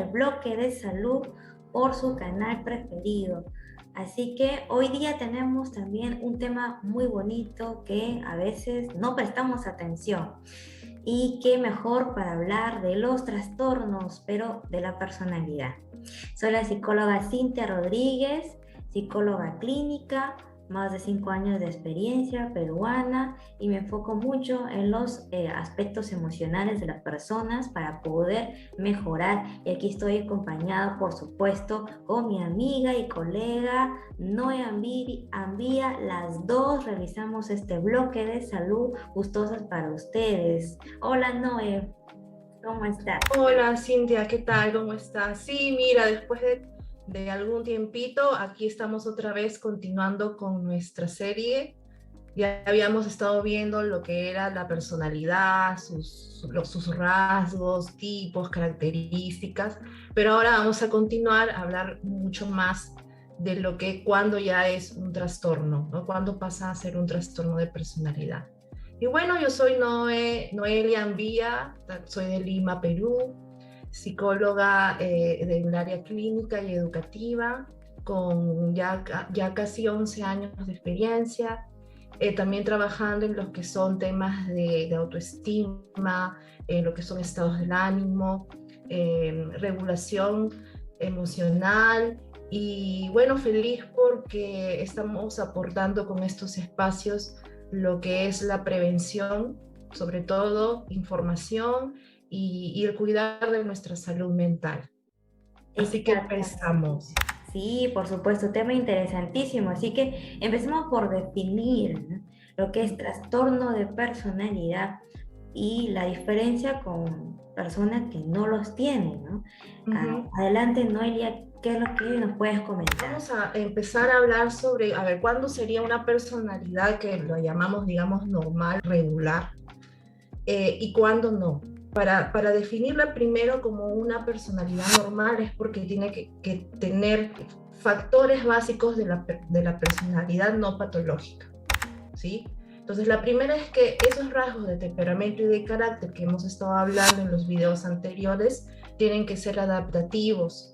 el bloque de salud por su canal preferido. Así que hoy día tenemos también un tema muy bonito que a veces no prestamos atención. Y qué mejor para hablar de los trastornos, pero de la personalidad. Soy la psicóloga Cintia Rodríguez, psicóloga clínica, más de 5 años de experiencia peruana y me enfoco mucho en los aspectos emocionales de las personas para poder mejorar. Y aquí estoy acompañada, por supuesto, con mi amiga y colega Noé Ambía. Las dos realizamos este bloque de salud gustosas para ustedes. Hola Noé, ¿cómo estás? Hola Cintia, ¿qué tal? ¿Cómo estás? Sí, mira, después de algún tiempito, aquí estamos otra vez continuando con nuestra serie. Ya habíamos estado viendo lo que era la personalidad, sus rasgos, tipos, características, pero ahora vamos a continuar a hablar mucho más de lo que cuando ya es un trastorno, ¿no? Cuando pasa a ser un trastorno de personalidad. Y bueno, yo soy Noelia Ambía, soy de Lima, Perú, psicóloga del área clínica y educativa, con ya casi 11 años de experiencia, también trabajando en lo que son temas de autoestima, en lo que son estados del ánimo, regulación emocional. Y bueno, feliz porque estamos aportando con estos espacios lo que es la prevención, sobre todo información y el cuidar de nuestra salud mental. Así que Exactamente. empezamos. Sí, por supuesto, tema interesantísimo. Así que empecemos por definir, ¿no?, lo que es trastorno de personalidad y la diferencia con personas que no los tienen, ¿no? Ujú. Adelante, Noelia, ¿qué es lo que nos puedes comentar? Vamos a empezar a hablar sobre, a ver, ¿cuándo sería una personalidad que lo llamamos, digamos, normal, regular? Y cuándo no. Para definirla primero como una personalidad normal es porque tiene que tener factores básicos de la personalidad no patológica, ¿sí? Entonces, la primera es que esos rasgos de temperamento y de carácter que hemos estado hablando en los videos anteriores tienen que ser adaptativos,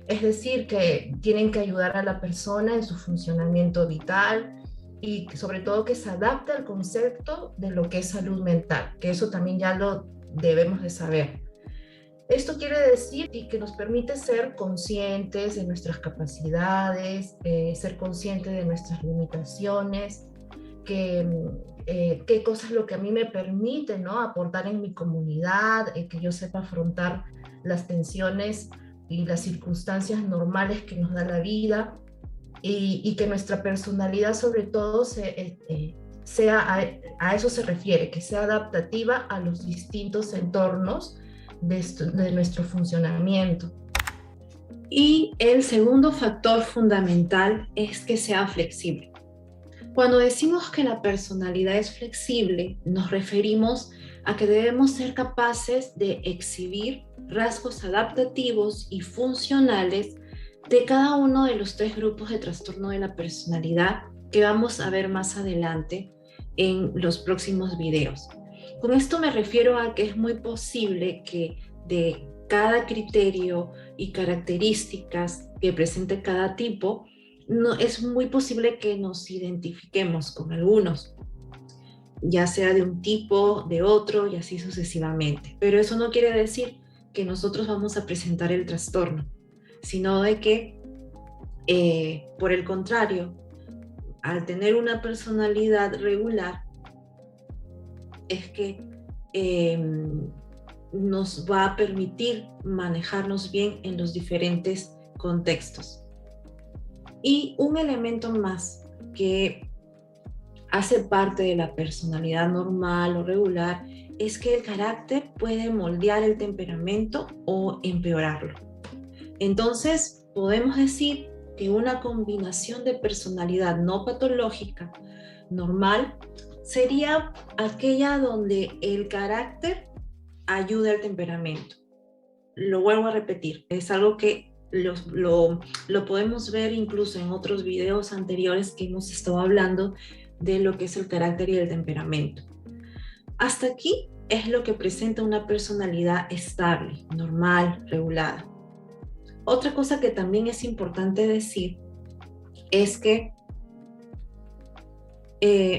es decir, que tienen que ayudar a la persona en su funcionamiento vital y sobre todo que se adapte al concepto de lo que es salud mental, que eso también ya lo debemos de saber. Esto quiere decir que nos permite ser conscientes de nuestras capacidades, ser conscientes de nuestras limitaciones, qué cosas es lo que a mí me permite, ¿no?, aportar en mi comunidad, que yo sepa afrontar las tensiones y las circunstancias normales que nos da la vida y que nuestra personalidad sobre todo sea a eso se refiere, que sea adaptativa a los distintos entornos de nuestro funcionamiento. Y el segundo factor fundamental es que sea flexible. Cuando decimos que la personalidad es flexible, nos referimos a que debemos ser capaces de exhibir rasgos adaptativos y funcionales de cada uno de los 3 grupos de trastorno de la personalidad que vamos a ver más adelante en los próximos videos. Con esto me refiero a que es muy posible que de cada criterio y características que presente cada tipo, no, es muy posible que nos identifiquemos con algunos, ya sea de un tipo, de otro y así sucesivamente. Pero eso no quiere decir que nosotros vamos a presentar el trastorno, sino de que, por el contrario, al tener una personalidad regular, es que nos va a permitir manejarnos bien en los diferentes contextos. Y un elemento más que hace parte de la personalidad normal o regular es que el carácter puede moldear el temperamento o empeorarlo. Entonces, podemos decir que una combinación de personalidad no patológica normal sería aquella donde el carácter ayuda al temperamento. Lo vuelvo a repetir, es algo que lo podemos ver incluso en otros videos anteriores que hemos estado hablando de lo que es el carácter y el temperamento. Hasta aquí es lo que presenta una personalidad estable, normal, regulada. Otra cosa que también es importante decir es que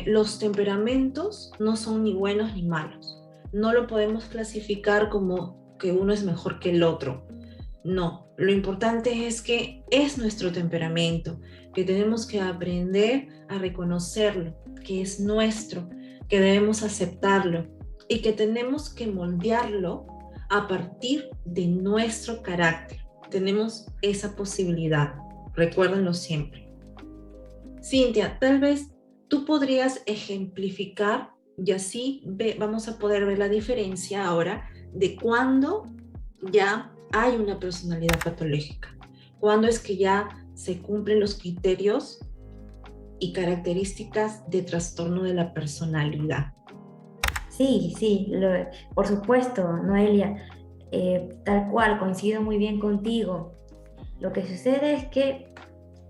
los temperamentos no son ni buenos ni malos. No lo podemos clasificar como que uno es mejor que el otro. No, lo importante es que es nuestro temperamento, que tenemos que aprender a reconocerlo, que es nuestro, que debemos aceptarlo y que tenemos que moldearlo a partir de nuestro carácter. Tenemos esa posibilidad, recuérdenlo siempre. Cintia, tal vez tú podrías ejemplificar y así vamos a poder ver la diferencia ahora de cuándo ya hay una personalidad patológica, cuándo es que ya se cumplen los criterios y características de trastorno de la personalidad. Sí, sí, por supuesto, Noelia, tal cual, coincido muy bien contigo. Lo que sucede es que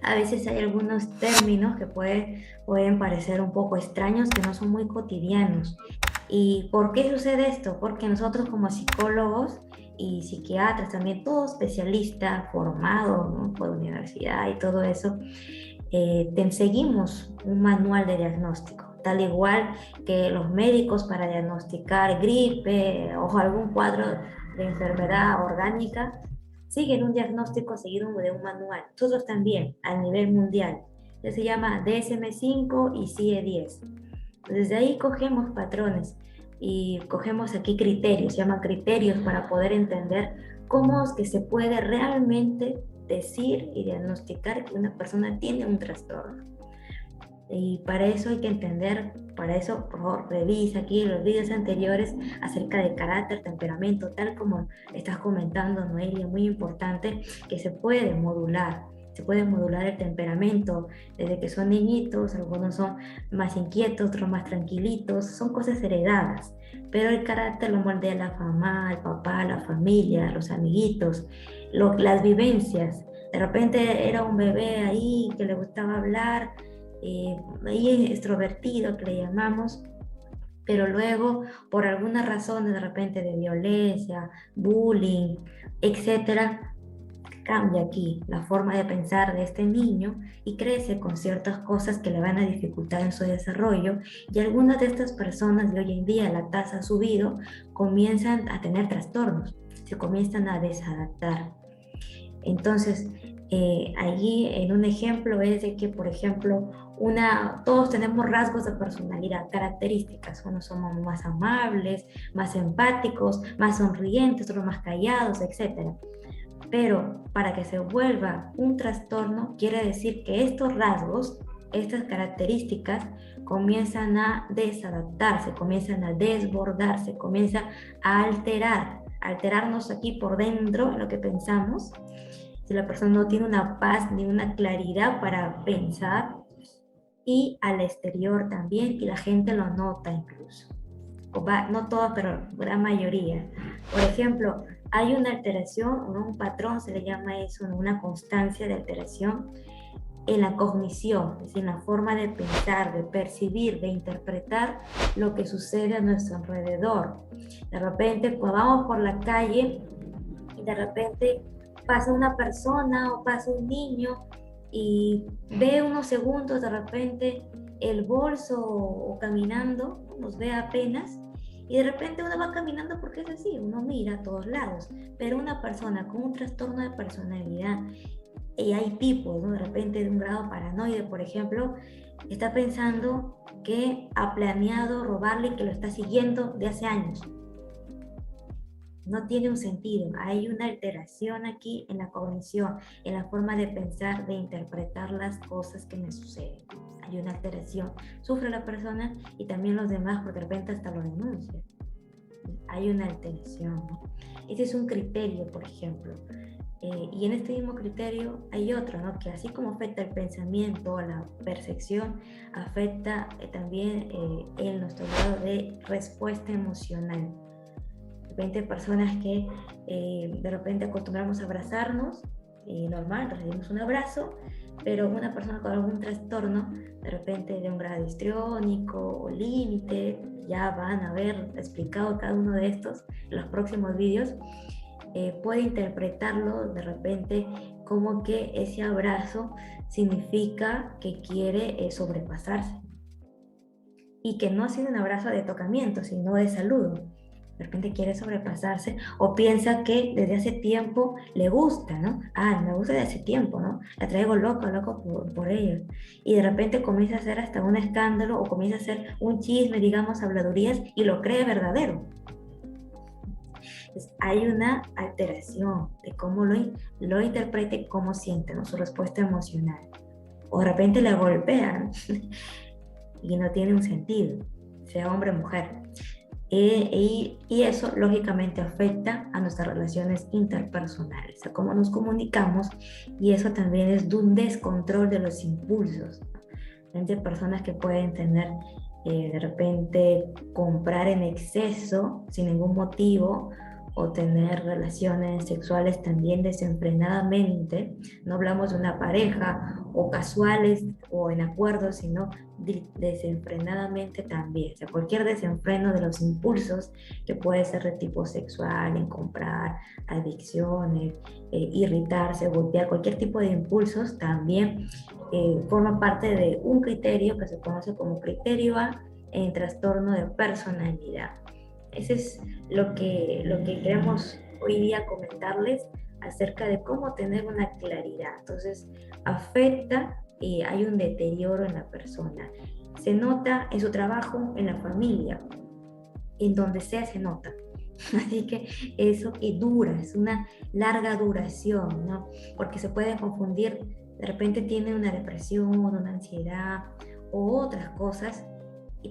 a veces hay algunos términos que pueden parecer un poco extraños, que no son muy cotidianos. ¿Y por qué sucede esto? Porque nosotros como psicólogos y psiquiatras, también todo especialista formado, ¿no?, por universidad y todo eso, seguimos un manual de diagnóstico, tal igual que los médicos para diagnosticar gripe o algún cuadro de enfermedad orgánica siguen un diagnóstico seguido de un manual. Nosotros también, a nivel mundial, que se llama DSM-5 y CIE-10. Desde ahí cogemos patrones y cogemos aquí criterios, se llaman criterios para poder entender cómo es que se puede realmente decir y diagnosticar que una persona tiene un trastorno. Y para eso hay que entender, para eso, por favor, revisa aquí los vídeos anteriores acerca de carácter, temperamento, tal como estás comentando, Noelia, muy importante, que se puede modular el temperamento desde que son niñitos, algunos son más inquietos, otros más tranquilitos, son cosas heredadas, pero el carácter lo moldea la mamá, el papá, la familia, los amiguitos, las vivencias. De repente era un bebé ahí que le gustaba hablar, ahí extrovertido que le llamamos, pero luego por alguna razón de repente de violencia, bullying, etcétera, cambia aquí la forma de pensar de este niño y crece con ciertas cosas que le van a dificultar en su desarrollo, y algunas de estas personas de hoy en día, la tasa ha subido, comienzan a tener trastornos, se comienzan a desadaptar. Entonces, allí en un ejemplo es de que, por ejemplo, todos tenemos rasgos de personalidad, características. Unos somos más amables, más empáticos, más sonrientes, otros más callados, etc. Pero para que se vuelva un trastorno, quiere decir que estos rasgos, estas características, comienzan a desadaptarse, comienzan a desbordarse, comienzan a alterarnos aquí por dentro en lo que pensamos. Si la persona no tiene una paz ni una claridad para pensar, y al exterior también, y la gente lo nota incluso. No todas, pero gran mayoría. Por ejemplo, hay una alteración, un patrón, se le llama eso, una constancia de alteración en la cognición, es decir, en la forma de pensar, de percibir, de interpretar lo que sucede a nuestro alrededor. De repente, pues vamos por la calle y de repente pasa una persona o pasa un niño y ve unos segundos de repente el bolso o caminando, nos ve apenas, y de repente uno va caminando porque es así, uno mira a todos lados, pero una persona con un trastorno de personalidad, y hay tipos, ¿no?, de repente de un grado paranoide, por ejemplo, está pensando que ha planeado robarle y que lo está siguiendo de hace años. No tiene un sentido, hay una alteración aquí en la cognición, en la forma de pensar, de interpretar las cosas que me suceden. Hay una alteración, sufre la persona y también los demás, porque de repente hasta lo denuncian. Hay una alteración, ¿no? Ese es un criterio, por ejemplo. Y en este mismo criterio hay otro, ¿no?, que así como afecta el pensamiento o la percepción, afecta también en nuestro grado de respuesta emocional. De repente personas que de repente acostumbramos a abrazarnos, normal, recibimos un abrazo, pero una persona con algún trastorno, de repente de un grado histriónico o límite, ya van a haber explicado cada uno de estos en los próximos vídeos, puede interpretarlo de repente como que ese abrazo significa que quiere sobrepasarse y que no ha sido un abrazo de tocamiento, sino de saludo. De repente quiere sobrepasarse o piensa que desde hace tiempo le gusta, ¿no? Ah, me gusta desde hace tiempo, ¿no? La traigo loco por ella. Y de repente comienza a hacer hasta un escándalo o comienza a hacer un chisme, digamos, habladurías y lo cree verdadero. Entonces, hay una alteración de cómo lo interpreta y cómo siente, ¿no? Su respuesta emocional. O de repente le golpean y no tiene un sentido, sea hombre o mujer. Y eso lógicamente afecta a nuestras relaciones interpersonales, a cómo nos comunicamos, y eso también es de un descontrol de los impulsos. Hay personas que pueden tener de repente comprar en exceso sin ningún motivo o tener relaciones sexuales también desenfrenadamente. No hablamos de una pareja o casuales o en acuerdo, sino desenfrenadamente también. O sea, cualquier desenfreno de los impulsos que puede ser de tipo sexual, en comprar, adicciones, irritarse, golpear, cualquier tipo de impulsos también forma parte de un criterio que se conoce como criterio A en trastorno de personalidad. Ese es lo que queremos hoy día comentarles acerca de cómo tener una claridad. Entonces, afecta y hay un deterioro en la persona. Se nota en su trabajo, en la familia, en donde sea se nota. Así que eso dura, es una larga duración, ¿no? Porque se puede confundir, de repente tiene una depresión, una ansiedad o otras cosas,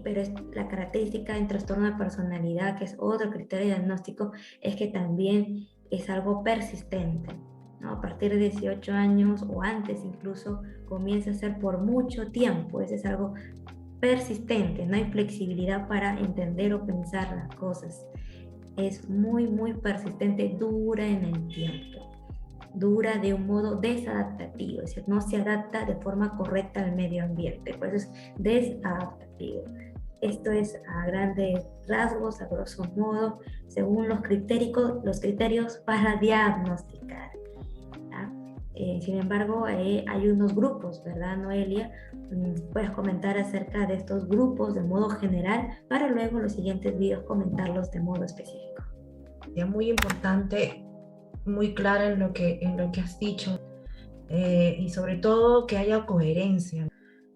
pero la característica en trastorno de personalidad, que es otro criterio diagnóstico, es que también es algo persistente, ¿no? A partir de 18 años o antes incluso comienza a ser por mucho tiempo. Ese es algo persistente, no hay flexibilidad para entender o pensar las cosas. Es muy persistente, dura en el tiempo, dura de un modo desadaptativo, es decir, no se adapta de forma correcta al medio ambiente, por eso es desadaptativo. Esto es a grandes rasgos, a grosso modo, según los criterios para diagnosticar. Sin embargo, hay unos grupos, ¿verdad, Noelia? Puedes comentar acerca de estos grupos de modo general para luego en los siguientes videos comentarlos de modo específico. Ya, muy importante, muy clara en lo que has dicho, y sobre todo que haya coherencia,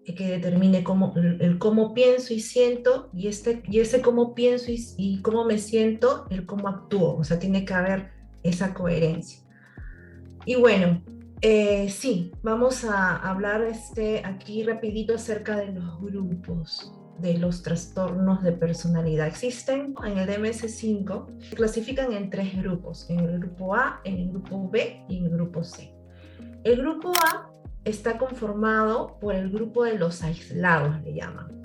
que determine el cómo pienso y siento, y ese cómo pienso y cómo me siento, el cómo actúo. O sea, tiene que haber esa coherencia. Y bueno, sí, vamos a hablar aquí rapidito acerca de los grupos de los trastornos de personalidad. Existen en el DMS-5, se clasifican en 3 grupos: en el grupo A, en el grupo B y en el grupo C. El grupo A está conformado por el grupo de los aislados, le llaman.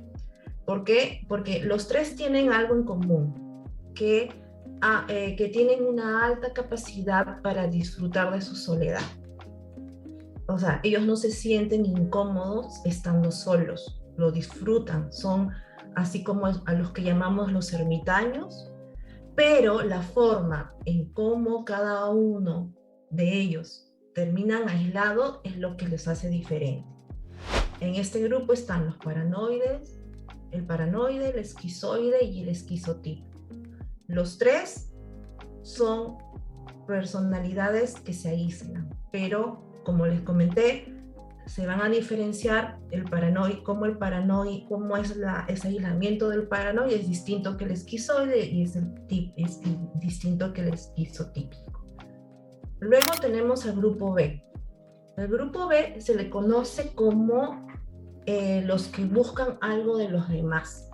¿Por qué? Porque los 3 tienen algo en común, que tienen una alta capacidad para disfrutar de su soledad. O sea, ellos no se sienten incómodos estando solos, lo disfrutan, son así como a los que llamamos los ermitaños, pero la forma en cómo cada uno de ellos terminan aislados es lo que les hace diferente. En este grupo están los paranoides, el paranoide, el esquizoide y el esquizotípico. Los 3 son personalidades que se aíslan, pero como les comenté, se van a diferenciar el paranoide, cómo es ese aislamiento del paranoide es distinto que el esquizoide y es distinto que el esquizotípico. Luego tenemos al grupo B. El grupo B se le conoce como los que buscan algo de los demás.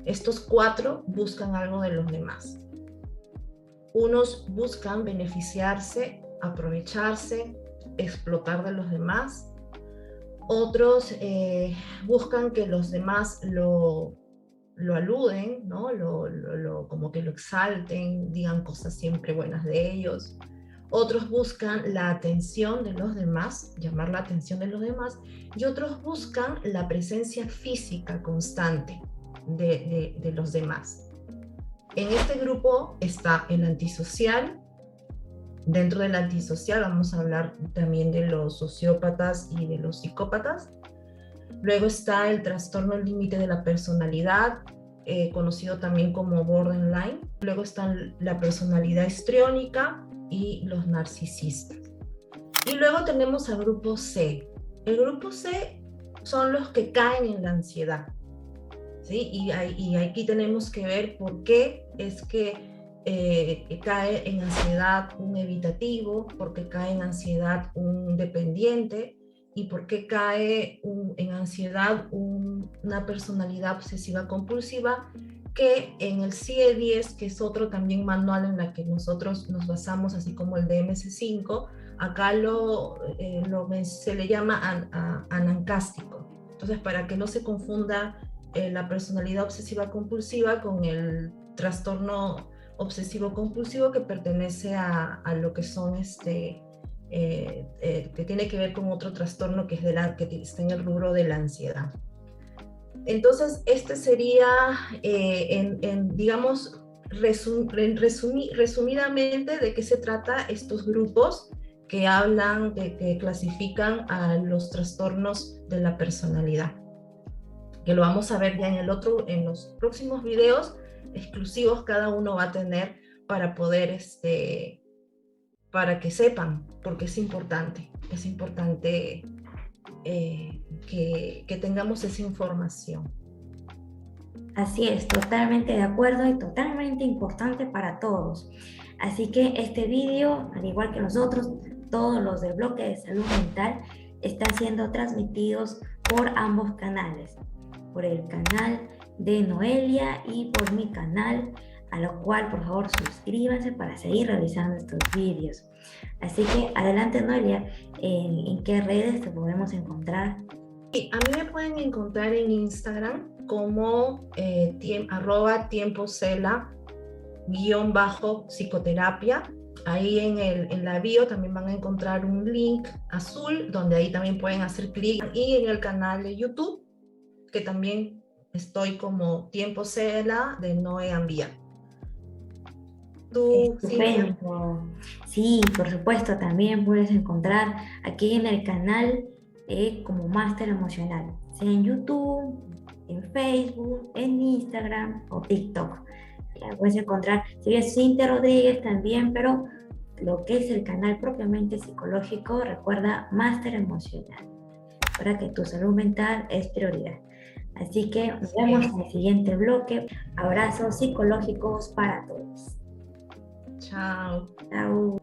Estos 4 buscan algo de los demás. Unos buscan beneficiarse, aprovecharse, explotar de los demás. Otros buscan que los demás lo aluden, ¿no? Como que lo exalten, digan cosas siempre buenas de ellos. Otros buscan la atención de los demás, llamar la atención de los demás, y otros buscan la presencia física constante de los demás. En este grupo está el antisocial, Dentro del antisocial vamos a hablar también de los sociópatas y de los psicópatas. Luego está el trastorno límite de la personalidad, conocido también como borderline. Luego está la personalidad histriónica y los narcisistas. Y luego tenemos al grupo C. El grupo C son los que caen en la ansiedad, ¿sí? Y aquí tenemos que ver por qué es que cae en ansiedad un evitativo, por qué cae en ansiedad un dependiente y por qué cae en ansiedad una personalidad obsesiva compulsiva, que en el CIE-10, que es otro también manual en la que nosotros nos basamos, así como el DMS-5, acá se le llama anancástico. Entonces, para que no se confunda la personalidad obsesiva compulsiva con el trastorno obsesivo compulsivo, que pertenece a lo que son que tiene que ver con otro trastorno que está en el rubro de la ansiedad. Entonces, este sería, digamos, resumidamente, de qué se trata estos grupos que hablan, que clasifican a los trastornos de la personalidad, que lo vamos a ver ya en los próximos videos exclusivos. Cada uno va a tener para poder, para que sepan, porque es importante que tengamos esa información. Así es, totalmente de acuerdo y totalmente importante para todos. Así que este vídeo, al igual que los otros, todos los del bloque de salud mental, están siendo transmitidos por ambos canales, por el canal de Noelia y por mi canal, a lo cual por favor suscríbanse para seguir realizando estos vídeos. Así que adelante, Noelia, ¿en qué redes te podemos encontrar? Sí, a mí me pueden encontrar en Instagram como @tiempocela_psicoterapia. Ahí en la bio también van a encontrar un link azul donde ahí también pueden hacer clic, y en el canal de YouTube, que también estoy como Tiempo Cela de Noé Ambía. ¿Tú, Silvia? Sí, por supuesto, también puedes encontrar aquí en el canal como Máster Emocional, sea en YouTube, en Facebook, en Instagram o TikTok. La puedes encontrar, sigue Cintia Rodríguez también, pero lo que es el canal propiamente psicológico, recuerda Máster Emocional, para que tu salud mental es prioridad. Así que nos vemos en el siguiente bloque. Abrazos psicológicos para todos. Chao. Chao.